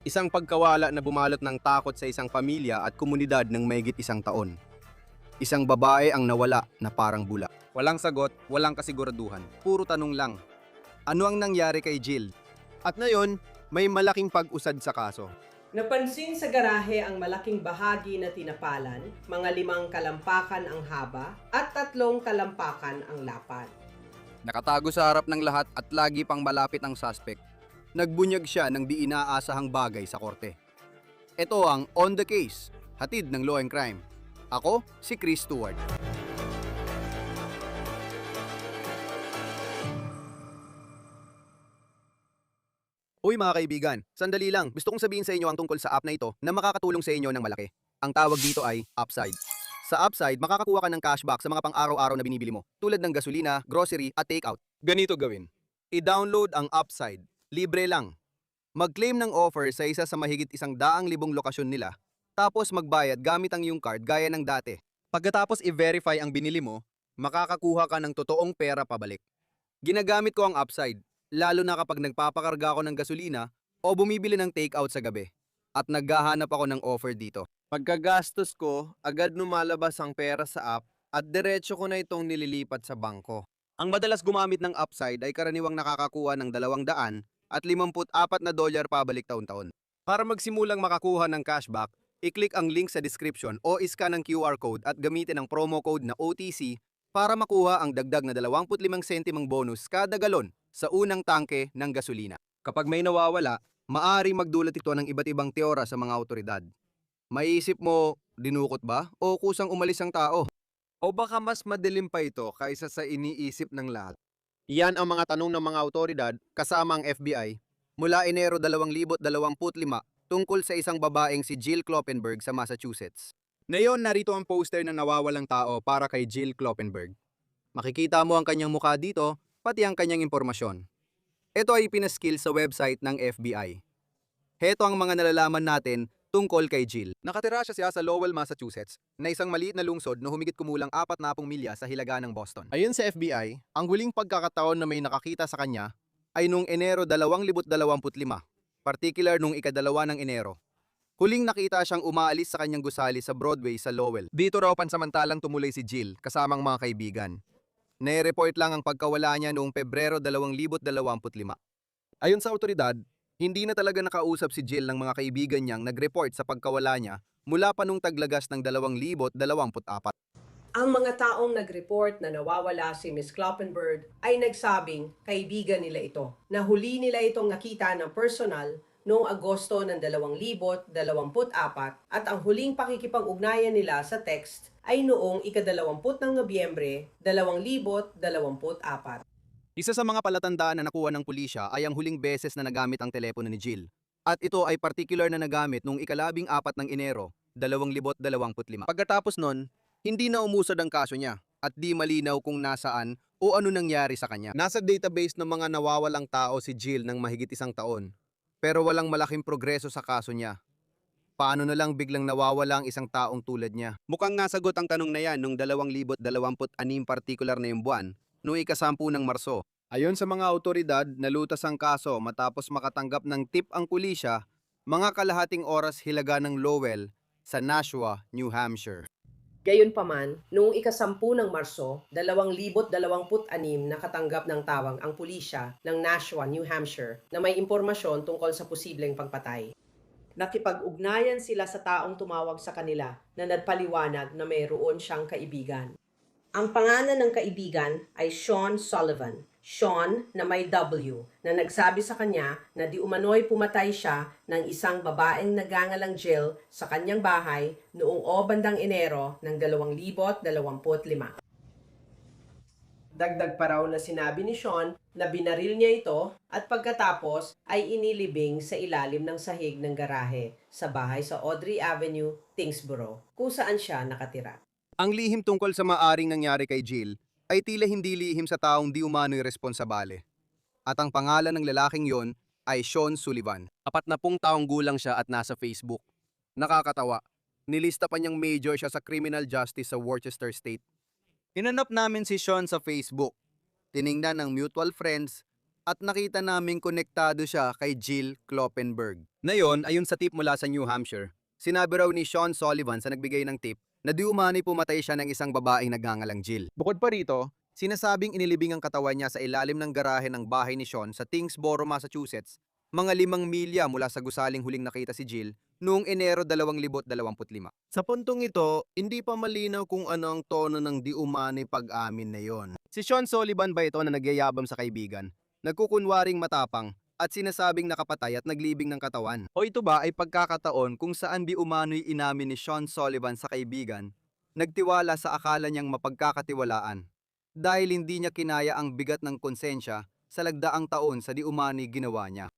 Isang pagkawala na bumalot ng takot sa isang pamilya at komunidad ng mahigit isang taon. Isang babae ang nawala na parang bula. Walang sagot, walang kasiguraduhan. Puro tanong lang. Ano ang nangyari kay Jill? At ngayon, may malaking pag-usad sa kaso. Napansin sa garahe ang malaking bahagi na tinapalan, mga 5 kalampakan ang haba at 3 kalampakan ang lapad. Nakatago sa harap ng lahat at lagi pang malapit ang suspect. Nagbunyag siya ng di inaasahang bagay sa korte. Ito ang On the Case, hatid ng Law and Crime. Ako, si Chris Stewart. Uy mga kaibigan, sandali lang. Gusto kong sabihin sa inyo ang tungkol sa app na ito na makakatulong sa inyo ng malaki. Ang tawag dito ay Upside. Sa Upside, makakakuha ka ng cashback sa mga pang-araw-araw na binibili mo, tulad ng gasolina, grocery at takeout. Ganito gawin. I-download ang Upside. Libre lang. Mag-claim ng offer sa isa sa mahigit 100,000 lokasyon nila, tapos magbayad gamit ang iyong card gaya ng dati. Pagkatapos i-verify ang binili mo, makakakuha ka ng totoong pera pabalik. Ginagamit ko ang Upside, lalo na kapag nagpapakarga ako ng gasolina o bumibili ng takeout sa gabi. At naghahanap ako ng offer dito. Pagkagastos ko, agad lumalabas ang pera sa app at diretso ko na itong nililipat sa bangko. Ang madalas gumamit ng Upside ay karaniwang nakakakuha ng $200 at $54 pabalik taon-taon. Para magsimulang makakuha ng cashback, i-click ang link sa description o iscan ang QR code at gamitin ang promo code na OTC para makuha ang dagdag na 25 sentimong bonus kada galon sa unang tangke ng gasolina. Kapag may nawawala, maaari magdulot ito ng iba't ibang teora sa mga awtoridad. Maiisip mo, dinukot ba o kusang umalis ang tao? O baka mas madilim pa ito kaysa sa iniisip ng lahat? Iyan ang mga tanong ng mga awtoridad kasama ang FBI mula Enero 2025 tungkol sa isang babaeng si Jill Kloppenberg sa Massachusetts. Ngayon, narito ang poster ng nawawalang tao para kay Jill Kloppenberg. Makikita mo ang kanyang mukha dito, pati ang kanyang impormasyon. Ito ay pinaskill sa website ng FBI. Heto ang mga nalalaman natin tungkol kay Jill. Nakatira siya sa Lowell, Massachusetts, na isang maliit na lungsod na humigit kumulang 40 milya sa hilaga ng Boston. Ayon sa FBI, ang huling pagkakataon na may nakakita sa kanya ay noong Enero 2025, particular noong ika-2 ng Enero. Huling nakita siyang umaalis sa kanyang gusali sa Broadway sa Lowell. Dito raw pansamantalang tumuloy si Jill kasamang mga kaibigan. Nai-report lang ang pagkawala niya noong Pebrero 2025. Ayon sa otoridad, hindi na talaga nakausap si Jill ng mga kaibigan niyang nag-report sa pagkawala niya mula pa nung taglagas ng 2024. Ang mga taong nag-report na nawawala si Miss Kloppenberg ay nagsabing kaibigan nila ito, na huli nila itong nakita ng personal noong Agosto ng 2024 at ang huling pakikipag-ugnayan nila sa text ay noong ika-20 ng Nobyembre 2024. Isa sa mga palatandaan na nakuha ng pulisya ay ang huling beses na nagamit ang telepono ni Jill. At ito ay particular na nagamit noong ika-14 ng Enero 2025. Pagkatapos nun, hindi na umusad ang kaso niya at di malinaw kung nasaan o ano nangyari sa kanya. Nasa database ng mga nawawalang tao si Jill ng mahigit 1 taon, pero walang malaking progreso sa kaso niya. Paano na lang biglang nawawala ang isang taong tulad niya? Mukhang nasagot ang tanong na yan noong 2026 partikular na yung buwan, noong ika-10 ng Marso. Ayon sa mga awtoridad, nalutas ang kaso matapos makatanggap ng tip ang pulisya mga kalahating oras hilaga ng Lowell sa Nashua, New Hampshire. Gayunpaman, noong ika-10 ng Marso 2026 nakatanggap ng tawag ang pulisya ng Nashua, New Hampshire na may impormasyon tungkol sa posibleng pagpatay. Nakipag-ugnayan sila sa taong tumawag sa kanila na nagpaliwanag na mayroon siyang kaibigan. Ang pangalan ng kaibigan ay Sean Sullivan. Sean na may W na nagsabi sa kanya na di umano'y pumatay siya ng isang babaeng nagangalang Jill sa kanyang bahay noong bandang Enero ng 2025. Dagdag pa raw na sinabi ni Sean na binaril niya ito at pagkatapos ay inilibing sa ilalim ng sahig ng garahe sa bahay sa Audrey Avenue, Tingsboro, kung saan siya nakatira. Ang lihim tungkol sa maaring nangyari kay Jill ay tila hindi lihim sa taong di umano'y responsabale. At ang pangalan ng lalaking yon ay Sean Sullivan. 40 taong gulang siya at nasa Facebook. Nakakatawa, nilista pa niyang major siya sa criminal justice sa Worcester State. Hinanap namin si Sean sa Facebook. Tiningnan ng mutual friends at nakita naming konektado siya kay Jill Kloppenberg. Ngayon, ayon sa tip mula sa New Hampshire, sinabi raw ni Sean Sullivan sa nagbigay ng tip na di umano'y pumatay siya ng isang babaeng nagngangalang Jill. Bukod pa rito, sinasabing inilibing ang katawan niya sa ilalim ng garahe ng bahay ni Sean sa Tyngsboro, Massachusetts, mga 5 milya mula sa gusaling huling nakita si Jill noong Enero 2025. Sa puntong ito, hindi pa malinaw kung ano ang tono ng di umano'y pag-amin na yon. Si Sean Sullivan ba ito na nagyayabang sa kaibigan? Nagkukunwaring matapang at sinasabing nakapatay at naglibing ng katawan? O ito ba ay pagkakataon kung saan di umano'y inamin ni Sean Sullivan sa kaibigan, nagtiwala sa akala niyang mapagkakatiwalaan dahil hindi niya kinaya ang bigat ng konsensya sa lagdaang taon sa di umano'y ginawa niya?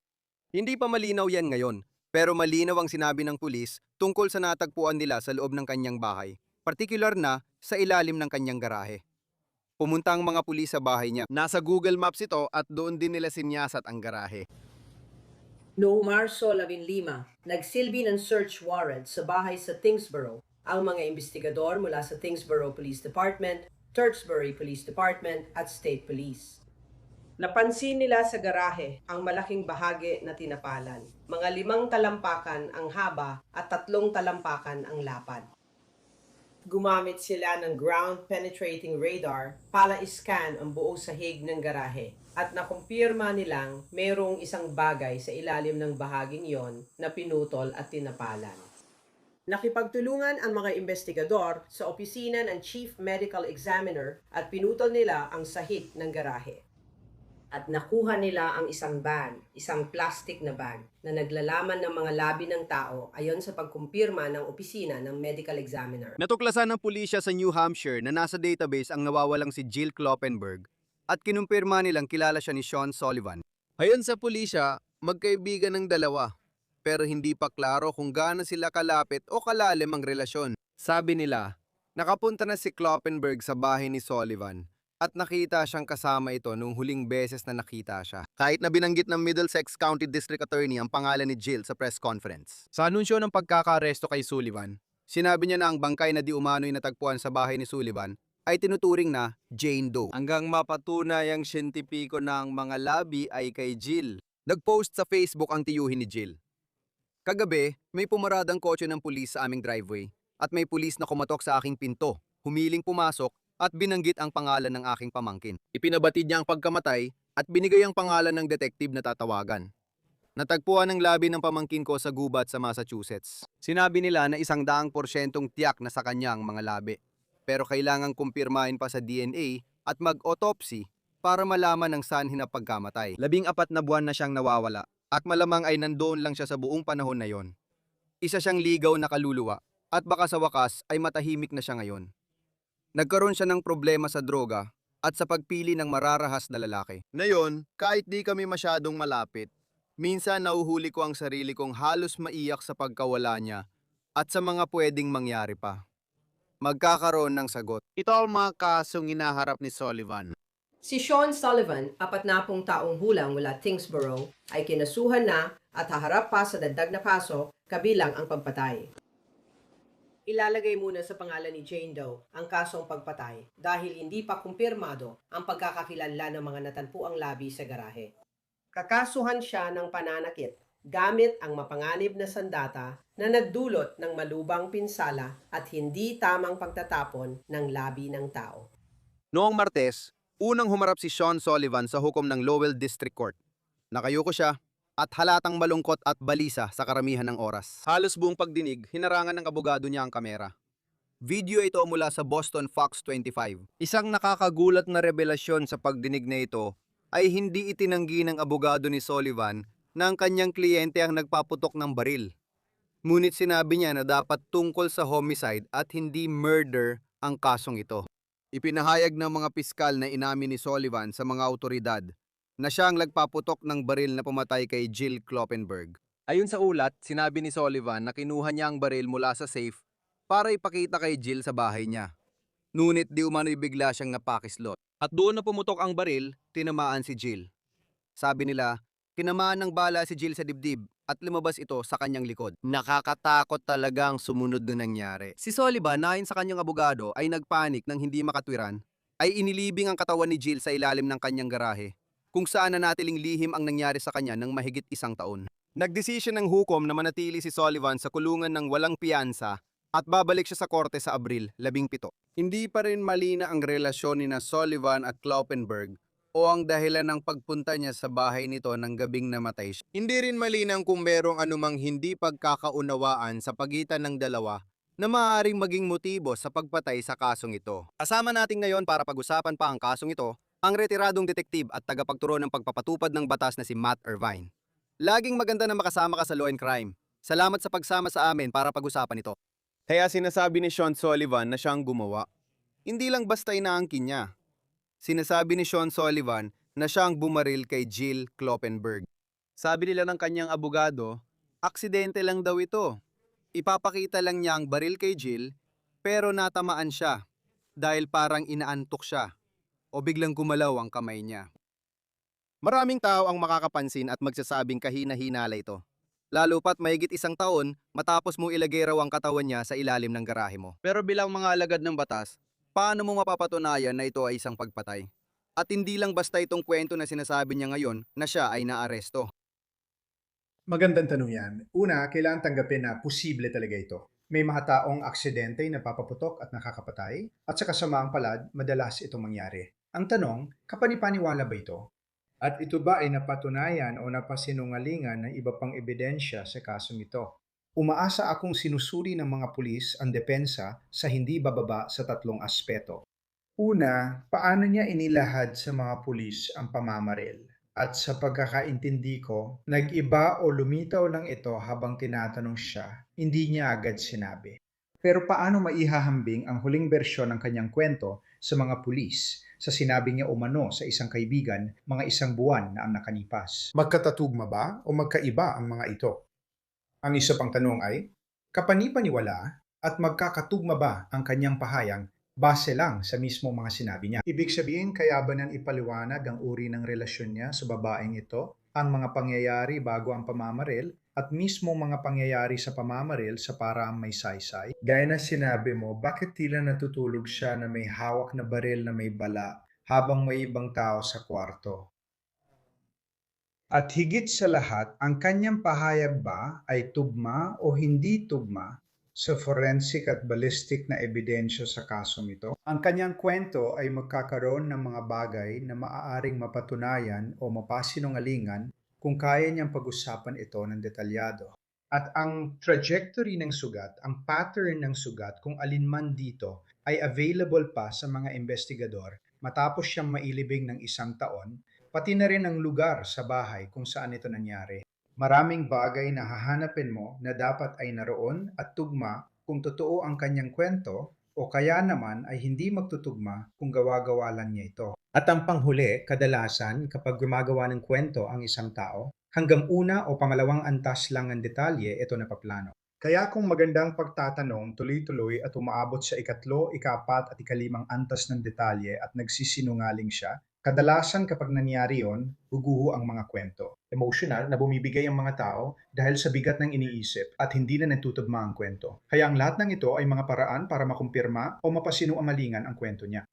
Hindi pa malinaw yan ngayon, pero malinaw ang sinabi ng pulis tungkol sa natagpuan nila sa loob ng kanyang bahay, partikular na sa ilalim ng kanyang garahe. Pumunta ang mga pulis sa bahay niya. Nasa Google Maps ito at doon din nila sinyasat ang garahe. Noong Marso 15, nagsilbi ng search warrant sa bahay sa Tyngsboro ang mga investigador mula sa Tyngsboro Police Department, Tewksbury Police Department at State Police. Napansin nila sa garahe ang malaking bahagi na tinapalan. Mga 5 talampakan ang haba at 3 talampakan ang lapad. Gumamit sila ng ground-penetrating radar para iscan ang buong sahig ng garahe at nakumpirma nilang mayroong isang bagay sa ilalim ng bahaging yon na pinutol at tinapalan. Nakipagtulungan ang mga investigador sa opisina ng Chief Medical Examiner at pinutol nila ang sahig ng garahe. At nakuha nila ang isang plastic na bag na naglalaman ng mga labi ng tao ayon sa pagkumpirma ng opisina ng medical examiner. Natuklasan ng pulisya sa New Hampshire na nasa database ang nawawalang si Jill Kloppenberg at kinumpirma nilang kilala siya ni Sean Sullivan. Ayon sa pulisya, magkaibigan ng dalawa, pero hindi pa klaro kung gaano sila kalapit o kalalim ang relasyon. Sabi nila, nakapunta na si Kloppenberg sa bahay ni Sullivan at nakita siyang kasama ito nung huling beses na nakita siya. Kahit na binanggit ng Middlesex County District Attorney ang pangalan ni Jill sa press conference. Sa anunsyo ng pagkakaaresto kay Sullivan, sinabi niya na ang bangkay na di umano'y natagpuan sa bahay ni Sullivan ay tinuturing na Jane Doe. Hanggang mapatunay ang siyentipiko na ang mga labi ay kay Jill. Nagpost sa Facebook ang tiyuhin ni Jill. Kagabi, may pumaradang kotse ng pulis sa aming driveway at may pulis na kumatok sa aking pinto, humiling pumasok at binanggit ang pangalan ng aking pamangkin. Ipinabatid niya ang pagkamatay at binigay ang pangalan ng detective na tatawagan. Natagpuan ang labi ng pamangkin ko sa gubat sa Massachusetts. Sinabi nila na 100% tiyak na sa kanya ang mga labi. Pero kailangang kumpirmahin pa sa DNA at mag-autopsy para malaman ang sanhi na pagkamatay. 14 na buwan na siyang nawawala at malamang ay nandoon lang siya sa buong panahon na yon. Isa siyang ligaw na kaluluwa at baka sa wakas ay matahimik na siya ngayon. Nagkaroon siya ng problema sa droga at sa pagpili ng mararahas na lalaki. Ngayon, kahit di kami masyadong malapit, minsan nauhuli ko ang sarili kong halos maiyak sa pagkawala niya at sa mga pwedeng mangyari pa. Magkakaroon ng sagot. Ito ang mga kasong inaharap ni Sullivan. Si Sean Sullivan, 40 taong gulang mula Tyngsboro, ay kinasuhan na at haharap pa sa dagdag na kaso kabilang ang pagpatay. Ilalagay muna sa pangalan ni Jane Doe ang kasong pagpatay dahil hindi pa kumpirmado ang pagkakakilanlan ng mga natanpuang labi sa garahe. Kakasuhan siya ng pananakit gamit ang mapanganib na sandata na nagdulot ng malubang pinsala at hindi tamang pagtatapon ng labi ng tao. Noong Martes, unang humarap si Sean Sullivan sa hukom ng Lowell District Court. Nakayuko siya at halatang malungkot at balisa sa karamihan ng oras. Halos buong pagdinig, hinarangan ng abogado niya ang kamera. Video ito mula sa Boston Fox 25. Isang nakakagulat na revelasyon sa pagdinig na ito ay hindi itinanggi ng abogado ni Sullivan na ang kanyang kliyente ang nagpaputok ng baril. Ngunit sinabi niya na dapat tungkol sa homicide at hindi murder ang kasong ito. Ipinahayag ng mga piskal na inamin ni Sullivan sa mga awtoridad na siya ang nagpaputok ng baril na pumatay kay Jill Kloppenberg. Ayon sa ulat, sinabi ni Sullivan na kinuha niya ang baril mula sa safe para ipakita kay Jill sa bahay niya. Ngunit di umano'y bigla siyang napakislot. At doon na pumutok ang baril, tinamaan si Jill. Sabi nila, tinamaan ng bala si Jill sa dibdib at lumabas ito sa kanyang likod. Nakakatakot talagang sumunod na nangyari. Si Sullivan, ayon sa kanyang abogado, ay nagpanik nang hindi makatwiran, ay inilibing ang katawan ni Jill sa ilalim ng kanyang garahe kung saan nanatiling lihim ang nangyari sa kanya ng mahigit 1 taon. Nagdesisyon ng hukom na manatili si Sullivan sa kulungan ng walang piyansa at babalik siya sa korte sa Abril 17. Hindi pa rin malina ang relasyon ni na Sullivan at Kloppenberg o ang dahilan ng pagpunta niya sa bahay nito ng gabing namatay siya. Hindi rin malinaw kung merong anumang hindi pagkakaunawaan sa pagitan ng dalawa na maaaring maging motibo sa pagpatay sa kasong ito. Kasama natin ngayon para pag-usapan pa ang kasong ito, ang retiradong detektib at tagapagturo ng pagpapatupad ng batas na si Matt Irvine. Laging maganda na makasama ka sa Law and Crime. Salamat sa pagsama sa amin para pag-usapan ito. Kaya sinasabi ni Sean Sullivan na siya ang gumawa. Hindi lang basta inaangkin niya. Sinasabi ni Sean Sullivan na siya ang bumaril kay Jill Kloppenberg. Sabi nila ng kanyang abogado, aksidente lang daw ito. Ipapakita lang niya ang baril kay Jill, pero natamaan siya dahil parang inaantok siya o biglang gumalaw ang kamay niya. Maraming tao ang makakapansin at magsasabing kahina-hinala ito. Lalo pat mahigit 1 taon matapos mo ilagay raw ang katawan niya sa ilalim ng garahe mo. Pero bilang mga alagad ng batas, paano mo mapapatunayan na ito ay isang pagpatay? At hindi lang basta itong kwento na sinasabi niya ngayon na siya ay naaresto. Magandang tanong yan. Una, kailangan tanggapin na posible talaga ito. May mga taong aksidente na papaputok at nakakapatay, at sa kasamaang palad, madalas itong mangyari. Ang tanong, kapanipaniwala ba ito? At ito ba ay napatunayan o napasinungalingan ng iba pang ebidensya sa kasong ito? Umaasa akong sinusuri ng mga pulis ang depensa sa hindi bababa sa 3 aspeto. Una, paano niya inilahad sa mga pulis ang pamamaril? At sa pagkakaintindi ko, nag-iba o lumitaw lang ito habang tinatanong siya, hindi niya agad sinabi. Pero paano maihahambing ang huling bersyon ng kanyang kwento sa mga pulis sa sinabi niya umano sa isang kaibigan mga 1 buwan na ang nakalipas? Magkatatugma ba o magkaiba ang mga ito? Ang isa pang tanong ay, kapanipaniwala at magkakatugma ba ang kanyang pahayag base lang sa mismo mga sinabi niya? Ibig sabihin, kaya ba nang ipaliwanag ang uri ng relasyon niya sa babaeng ito, ang mga pangyayari bago ang pamamaril, at mismo mga pangyayari sa pamamaril sa paraang may saysay? Gaya na sinabi mo, bakit tila natutulog siya na may hawak na baril na may bala habang may ibang tao sa kwarto? At higit sa lahat, ang kanyang pahayag ba ay tugma o hindi tugma sa forensic at ballistic na ebidensya sa kasong ito? Ang kanyang kwento ay magkakaroon ng mga bagay na maaaring mapatunayan o mapasinungalingan kung kaya niyang pag-usapan ito ng detalyado. At ang trajectory ng sugat, ang pattern ng sugat, kung alinman dito, ay available pa sa mga investigador matapos siyang mailibing ng 1 taon, pati na rin ang lugar sa bahay kung saan ito nangyari. Maraming bagay na hahanapin mo na dapat ay naroon at tugma kung totoo ang kanyang kwento o kaya naman ay hindi magtutugma kung gawa-gawa lang niya ito. At ang panghuli, kadalasan kapag gumagawa ng kwento ang isang tao, hanggang una o pangalawang antas lang ang detalye ito napaplano. Kaya kung magandang pagtatanong, tuloy-tuloy at umaabot sa 3, 4 at 5 antas ng detalye at nagsisinungaling siya, kadalasan kapag nangyari yon, guguho ang mga kwento. Emotional na bumibigay ang mga tao dahil sa bigat ng iniisip at hindi na natutugma ang kwento. Kaya ang lahat ng ito ay mga paraan para makumpirma o mapasinuamalingan ang kwento niya.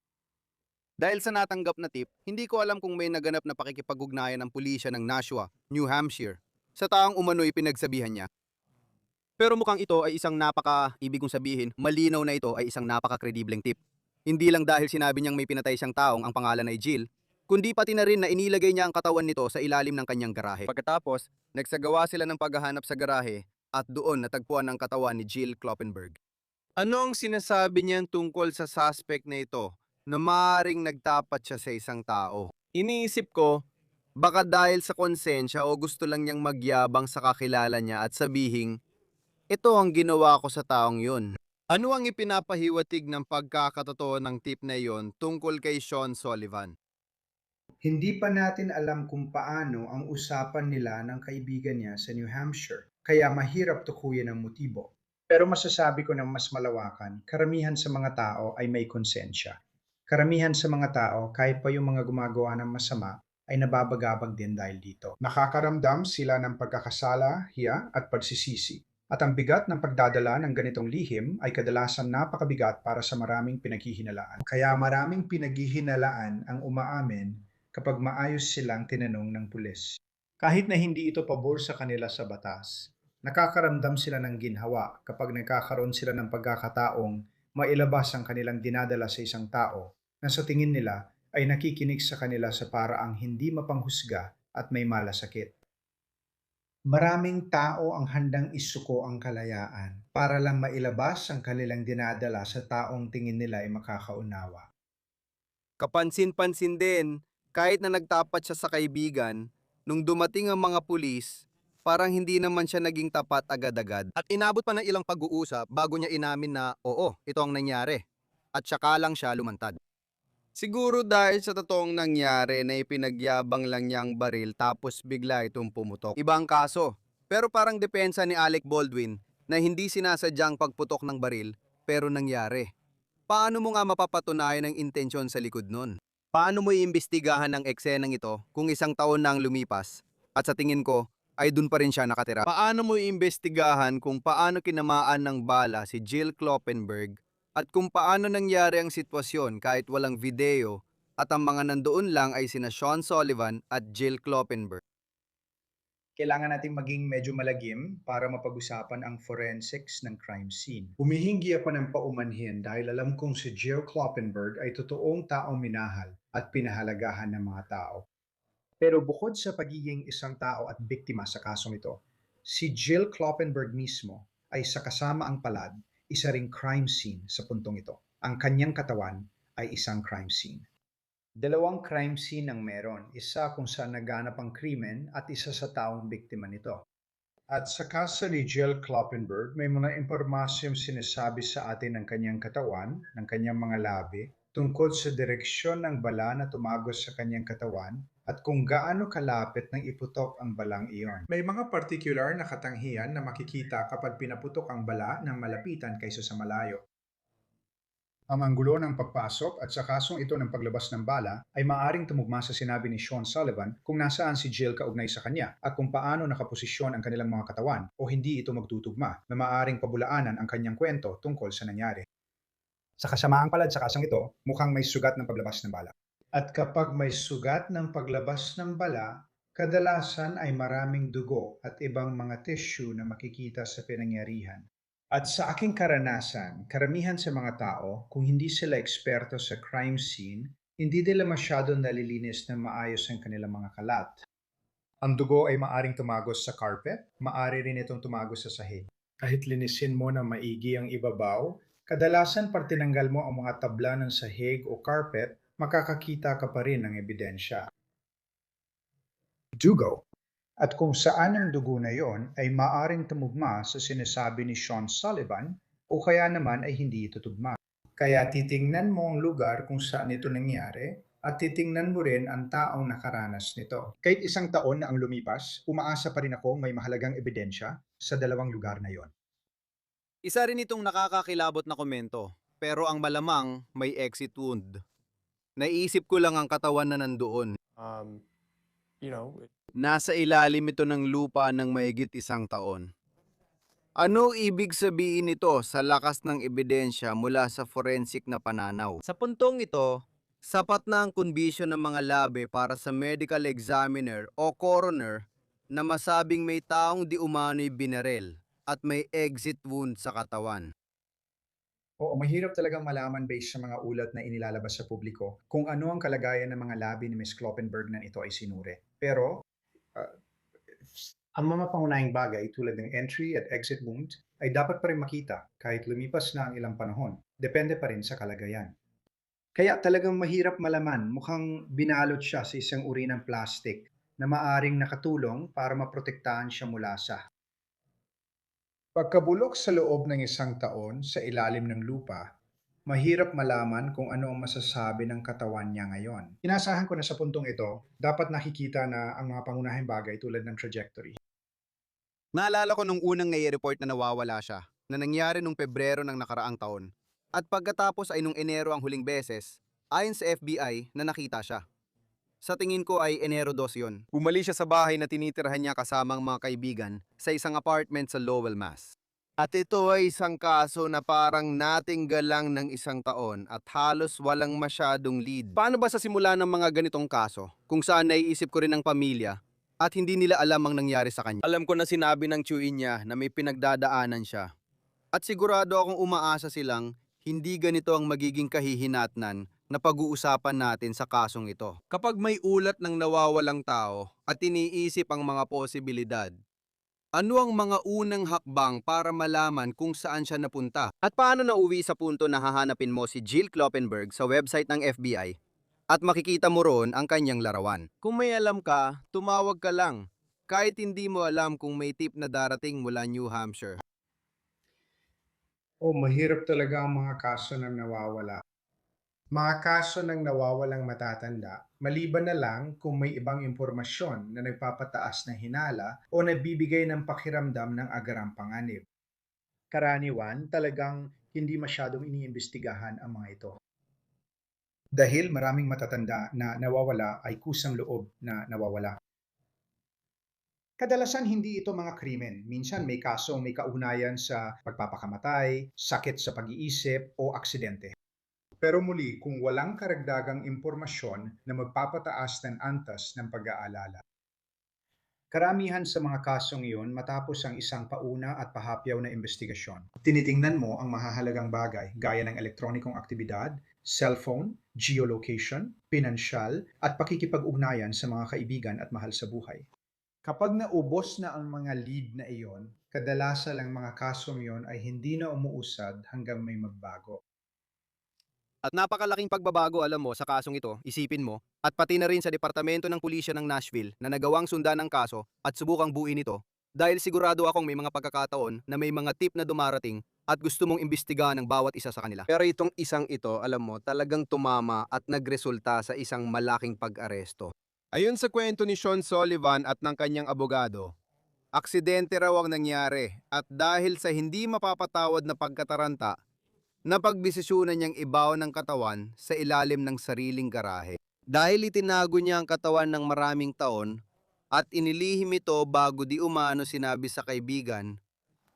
Dahil sa natanggap na tip, hindi ko alam kung may naganap na pakikipag-ugnayan ng pulisya ng Nashua, New Hampshire, sa taong umano'y pinagsabihan niya. Pero mukhang ito ay isang ibig kong sabihin, malinaw na ito ay isang napaka-kredibleng tip. Hindi lang dahil sinabi niyang may pinatay siyang taong ang pangalan ay Jill, kundi pati na rin na inilagay niya ang katawan nito sa ilalim ng kanyang garahe. Pagkatapos, nagsagawa sila ng paghahanap sa garahe at doon natagpuan ang katawan ni Jill Kloppenberg. Ano ang sinasabi niyan tungkol sa suspect na ito na maaaring nagtapat siya sa isang tao? Iniisip ko, baka dahil sa konsensya o gusto lang niyang magyabang sa kakilala niya at sabihing, ito ang ginawa ko sa taong yun. Ano ang ipinapahiwatig ng pagkakatotoo ng tip na yon tungkol kay Sean Sullivan? Hindi pa natin alam kung paano ang usapan nila ng kaibigan niya sa New Hampshire, kaya mahirap tukuyin ang motibo. Pero masasabi ko ng mas malawakan, karamihan sa mga tao ay may konsensya. Karamihan sa mga tao, kahit pa yung mga gumagawa ng masama, ay nababagabag din dahil dito. Nakakaramdam sila ng pagkakasala, hiya at pagsisisi. At ang bigat ng pagdadala ng ganitong lihim ay kadalasan napakabigat para sa maraming pinaghihinalaan. Kaya maraming pinaghihinalaan ang umaamin kapag maayos silang tinanong ng pulis. Kahit na hindi ito pabor sa kanila sa batas, nakakaramdam sila ng ginhawa kapag nagkakaroon sila ng pagkakataong mailabas ang kanilang dinadala sa isang tao na sa tingin nila ay nakikinig sa kanila sa paraang hindi mapanghusga at may malasakit. Maraming tao ang handang isuko ang kalayaan para lang mailabas ang kanilang dinadala sa taong tingin nila ay makakaunawa. Kapansin-pansin din, kahit na nagtapat siya sa kaibigan, nung dumating ang mga pulis, parang hindi naman siya naging tapat agad-agad. At inabot pa ng ilang pag-uusap bago niya inamin na oo, ito ang nangyari. At saka lang siya lumantad. Siguro dahil sa totoong nangyari na ipinagyabang lang niya ang baril tapos bigla itong pumutok. Ibang kaso, pero parang depensa ni Alec Baldwin na hindi sinasadyang pagputok ng baril pero nangyari. Paano mo nga mapapatunayan ang intensyon sa likod nun? Paano mo iimbestigahan ang eksenang ito kung isang taon na ang lumipas at sa tingin ko ay dun pa rin siya nakatira? Paano mo iimbestigahan kung paano kinamaan ng bala si Jill Kloppenberg at kung paano nangyari ang sitwasyon kahit walang video at ang mga nandoon lang ay sina Sean Sullivan at Jill Kloppenberg? Kailangan nating maging medyo malagim para mapag-usapan ang forensics ng crime scene. Humihingi ako ng paumanhin dahil alam kong si Jill Kloppenberg ay totoong taong minahal at pinahalagahan ng mga tao. Pero bukod sa pagiging isang tao at biktima sa kasong ito, si Jill Kloppenberg mismo ay sa kasama ang palad, isa ring crime scene sa puntong ito. Ang kanyang katawan ay isang crime scene. Dalawang crime scene ang meron, isa kung saan naganap ang krimen at isa sa taong biktima nito. At sa kaso ni Jill Kloppenberg, may mga impormasyong sinasabi sa atin ng kanyang katawan, ng kanyang mga labi, tungkol sa direksyon ng bala na tumagos sa kanyang katawan at kung gaano kalapit nang iputok ang balang iyon. May mga particular na katanghian na makikita kapag pinaputok ang bala ng malapitan kaysa sa malayo. Ang anggulo ng pagpasok at sa kasong ito ng paglabas ng bala ay maaring tumugma sa sinabi ni Sean Sullivan kung nasaan si Jill kaugnay sa kanya at kung paano nakaposisyon ang kanilang mga katawan o hindi ito magtutugma na maaring pabulaanan ang kanyang kwento tungkol sa nangyari. Sa kasamaang palad sa kasong ito, mukhang may sugat ng paglabas ng bala. At kapag may sugat ng paglabas ng bala, kadalasan ay maraming dugo at ibang mga tissue na makikita sa pinangyarihan. At sa aking karanasan, karamihan sa mga tao, kung hindi sila eksperto sa crime scene, hindi nila masyado nalilinis na maayos ang kanilang mga kalat. Ang dugo ay maaring tumagos sa carpet, maari rin itong tumagos sa sahig. Kahit linisin mo na maigi ang ibabaw, kadalasan pag tinanggal mo ang mga tabla ng sahig o carpet, makakakita ka pa rin ng ebidensya. Dugo. At kung saan ang dugo na yon ay maaring tumugma sa sinasabi ni Sean Sullivan o kaya naman ay hindi ito tugma. Kaya titingnan mo ang lugar kung saan ito nangyari at titingnan mo rin ang taong nakaranas nito. Kahit isang taon na ang lumipas, umaasa pa rin ako may mahalagang ebidensya sa dalawang lugar na yon. Isa rin itong nakakakilabot na komento, pero ang malamang may exit wound. Naisip ko lang ang katawan na nandoon. You know, Nasa ilalim ito ng lupa ng mahigit isang taon. Ano ibig sabihin nito sa lakas ng ebidensya mula sa forensic na pananaw? Sa puntong ito, sapat na ang kondisyon ng mga labi para sa medical examiner o coroner na masabing may taong di umano'y binarel at may exit wound sa katawan. Oo, mahirap talagang malaman based sa mga ulat na inilalabas sa publiko kung ano ang kalagayan ng mga labi ni Ms. Kloppenberg na ito ay sinure. Pero, ang mga pangunahing bagay tulad ng entry at exit wound ay dapat pa rin makita kahit lumipas na ang ilang panahon. Depende pa rin sa kalagayan. Kaya talagang mahirap malaman, mukhang binalot siya sa isang uri ng plastic na maaring nakatulong para maprotektahan siya mula sa pagkabulok sa loob ng isang taon sa ilalim ng lupa. Mahirap malaman kung ano ang masasabi ng katawan niya ngayon. Inasahan ko na sa puntong ito, dapat nakikita na ang mga pangunahing bagay tulad ng trajectory. Naalala ko nung unang nai-report na nawawala siya, na nangyari nung Pebrero ng nakaraang taon. At pagkatapos ay nung Enero ang huling beses, ayon sa FBI na nakita siya. Sa tingin ko ay Enero 2 yun. Bumalik siya sa bahay na tinitirahan niya kasamang mga kaibigan sa isang apartment sa Lowell, Mass. At ito ay isang kaso na parang natinggal lang ng isang taon at halos walang masyadong lead. Paano ba sa simula ng mga ganitong kaso, kung saan naiisip ko rin ng pamilya at hindi nila alam ang nangyari sa kanya? Alam ko na sinabi ng tiyuin niya na may pinagdadaanan siya. At sigurado akong umaasa silang hindi ganito ang magiging kahihinatnan na pag-uusapan natin sa kasong ito. Kapag may ulat ng nawawalang tao at iniisip ang mga posibilidad, ano ang mga unang hakbang para malaman kung saan siya napunta? At paano nauwi sa punto na hahanapin mo si Jill Kloppenberg sa website ng FBI at makikita mo roon ang kanyang larawan? Kung may alam ka, tumawag ka lang. Kahit hindi mo alam kung may tip na darating mula New Hampshire. Mahirap talaga ang mga kaso ng nawawala. Mga kaso ng nawawalang matatanda, maliban na lang kung may ibang impormasyon na nagpapataas ng hinala o nagbibigay ng pakiramdam ng agarang panganib. Karaniwan, talagang hindi masyadong iniimbestigahan ang mga ito. Dahil maraming matatanda na nawawala ay kusang loob na nawawala. Kadalasan hindi ito mga krimen. Minsan may kasong may kaugnayan sa pagpapakamatay, sakit sa pag-iisip o aksidente. Pero muli, kung walang karagdagang impormasyon na magpapataas ng antas ng pag-aalala. Karamihan sa mga kasong iyon matapos ang isang pauna at pahapyaw na investigasyon. Tinitingnan mo ang mahahalagang bagay gaya ng elektronikong aktibidad, cellphone, geolocation, pinansyal at pakikipag-ugnayan sa mga kaibigan at mahal sa buhay. Kapag naubos na ang mga lead na iyon, kadalasan ang mga kasong iyon ay hindi na umuusad hanggang may magbago. At napakalaking pagbabago alam mo sa kasong ito, isipin mo, at pati na rin sa Departamento ng Pulisya ng Nashville na nagawang sundan ng kaso at subukang buuin ito dahil sigurado akong may mga pagkakataon na may mga tip na dumarating at gusto mong imbestigahan ng bawat isa sa kanila. Pero itong isang ito, alam mo, talagang tumama at nagresulta sa isang malaking pag-aresto. Ayon sa kwento ni Sean Sullivan at ng kanyang abogado, aksidente raw ang nangyari at dahil sa hindi mapapatawad na pagkataranta, napagdesisyonan niyang ibaw ng katawan sa ilalim ng sariling garahe. Dahil itinago niya ang katawan ng maraming taon at inilihim ito bago di umano sinabi sa kaibigan,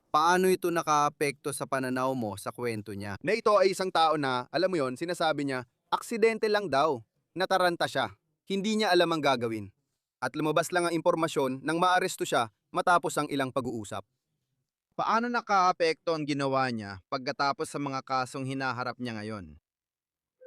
paano ito nakaapekto sa pananaw mo sa kwento niya? Na ito ay isang tao na, alam mo yon, sinasabi niya, aksidente lang daw, nataranta siya, hindi niya alam ang gagawin. At lumabas lang ang impormasyon nang maaresto siya matapos ang ilang pag-uusap. Paano nakaapekto ang ginawa niya pagkatapos sa mga kasong hinaharap niya ngayon?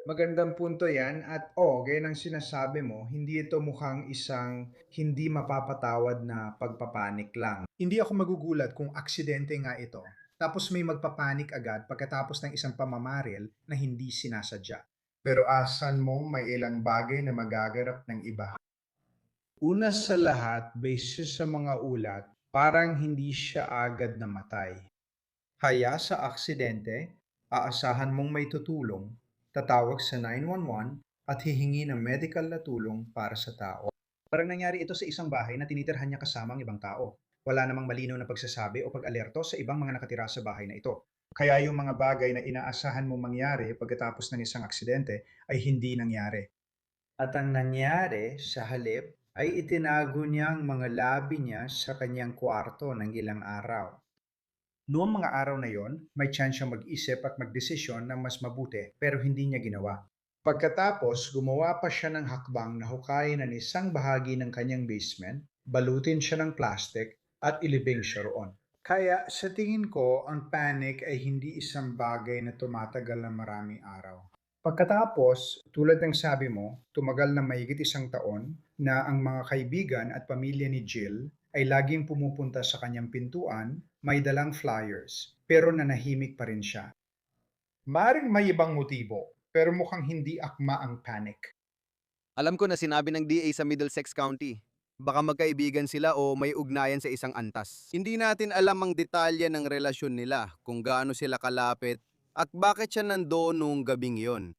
Magandang punto yan at gaya ng sinasabi mo, hindi ito mukhang isang hindi mapapatawad na pagpapanik lang. Hindi ako magugulat kung aksidente nga ito, tapos may magpapanik agad pagkatapos ng isang pamamaril na hindi sinasadya. Pero asan mo may ilang bagay na magaganap ng iba? Una sa lahat, based sa mga ulat, parang hindi siya agad namatay. Kaya sa aksidente, aasahan mong may tutulong, tatawag sa 911 at hihingi ng medical na tulong para sa tao. Parang nangyari ito sa isang bahay na tinitirhan niya kasama ang ibang tao. Wala namang malinaw na pagsasabi o pag-alerto sa ibang mga nakatira sa bahay na ito. Kaya yung mga bagay na inaasahan mong mangyari pagkatapos ng isang aksidente ay hindi nangyari. At ang nangyari sa halip ay itinago niya ang mga labi niya sa kanyang kwarto ng ilang araw. Noong mga araw na yon, may chance siyang mag-isip at magdesisyon ng mas mabuti pero hindi niya ginawa. Pagkatapos, gumawa pa siya ng hakbang na hukayin ang isang bahagi ng kanyang basement, balutin siya ng plastic at ilibing siya roon. Kaya sa tingin ko, ang panic ay hindi isang bagay na tumatagal ng maraming araw. Pagkatapos, tulad ng sabi mo, tumagal na mahigit isang taon na ang mga kaibigan at pamilya ni Jill ay laging pumupunta sa kanyang pintuan, may dalang flyers, pero nanahimik pa rin siya. Maring may ibang motibo, pero mukhang hindi akma ang panic. Alam ko na sinabi ng DA sa Middlesex County. Baka magkaibigan sila o may ugnayan sa isang antas. Hindi natin alam ang detalye ng relasyon nila, kung gaano sila kalapit, at bakit siya nandoon noong gabing yon.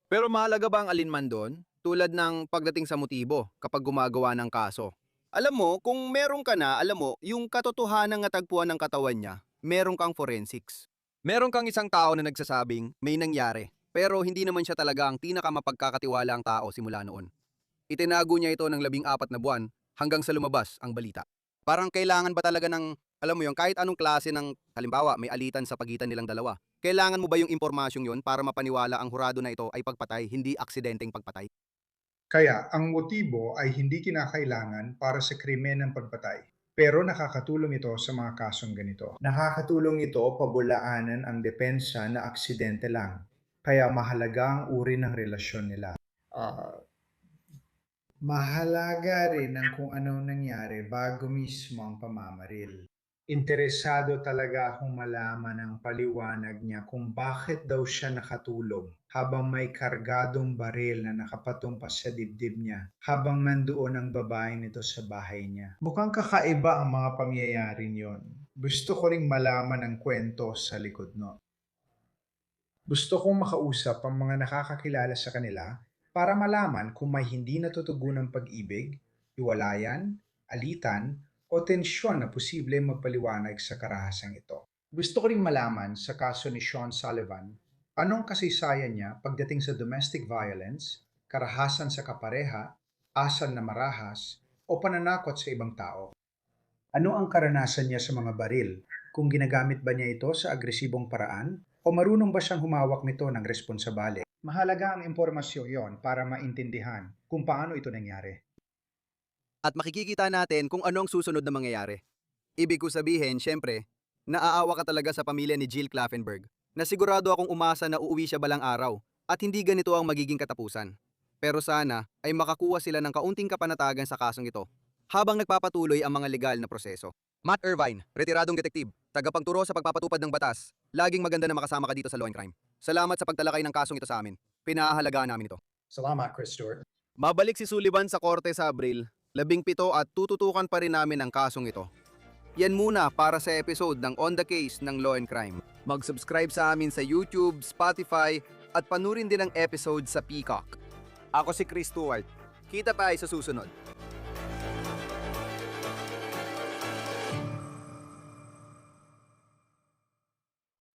Pero mahalaga ba ang alinman doon? Tulad ng pagdating sa motibo kapag gumagawa ng kaso. Alam mo, kung meron ka na, alam mo, yung katotohanan ng natagpuan ng katawan niya, meron kang forensics. Meron kang isang tao na nagsasabing may nangyari, pero hindi naman siya talaga ang pinakamapagkakatiwalaang tao simula noon. Itinago niya ito ng 14 na buwan hanggang sa lumabas ang balita. Parang kailangan ba talaga ng Alam mo yon, kahit anong klase ng, halimbawa, may alitan sa pagitan nilang dalawa. Kailangan mo ba yung impormasyong yon para mapaniwala ang hurado na ito ay pagpatay, hindi aksidenteng pagpatay? Kaya ang motibo ay hindi kinakailangan para sa krimen ng pagpatay. Pero nakakatulong ito sa mga kasong ganito. Nakakatulong ito pabulaanan ang depensa na aksidente lang. Kaya mahalaga ang uri ng relasyon nila. Mahalaga rin ang kung anong nangyari bago mismo ang pamamaril. Interesado talaga akong malaman ang paliwanag niya kung bakit daw siya nakatulog habang may kargadong baril na nakapatumpas sa dibdib niya habang nandoon ang babae nito sa bahay niya. Mukhang kakaiba ang mga pangyayaring yon. Gusto ko ring malaman ang kwento sa likod no. Gusto kong makausap ang mga nakakakilala sa kanila para malaman kung may hindi natutugunang pag-ibig, iwalayan, alitan, o tensyon na posible magpaliwanag sa karahasang ito. Gusto ko ring malaman sa kaso ni Sean Sullivan, anong kasaysayan niya pagdating sa domestic violence, karahasan sa kapareha, asal na marahas, o pananakot sa ibang tao. Ano ang karanasan niya sa mga baril? Kung ginagamit ba niya ito sa agresibong paraan? O marunong ba siyang humawak nito ng responsabale? Mahalaga ang impormasyon yon para maintindihan kung paano ito nangyari. At makikita natin kung ano ang susunod na mangyayari. Ibig ko sabihin, syempre, naaawa ka talaga sa pamilya ni Jill Clafenberg, na sigurado akong umasa na uuwi siya balang araw at hindi ganito ang magiging katapusan. Pero sana ay makakuha sila ng kaunting kapanatagan sa kasong ito habang nagpapatuloy ang mga legal na proseso. Matt Irvine, retiradong detektiv, tagapagturo sa pagpapatupad ng batas. Laging maganda na makasama ka dito sa Law and Crime. Salamat sa pagtalakay ng kasong ito sa amin. Pinaahalagaan namin ito. Salamat, Chris Stewart. Mabalik si Sullivan sa korte sa Abril, 17 at tututukan pa rin namin ang kasong ito. Yan muna para sa episode ng On the Case ng Law and Crime. Mag-subscribe sa amin sa YouTube, Spotify, at panurin din ang episode sa Peacock. Ako si Chris Stewart. Kita tayo sa susunod.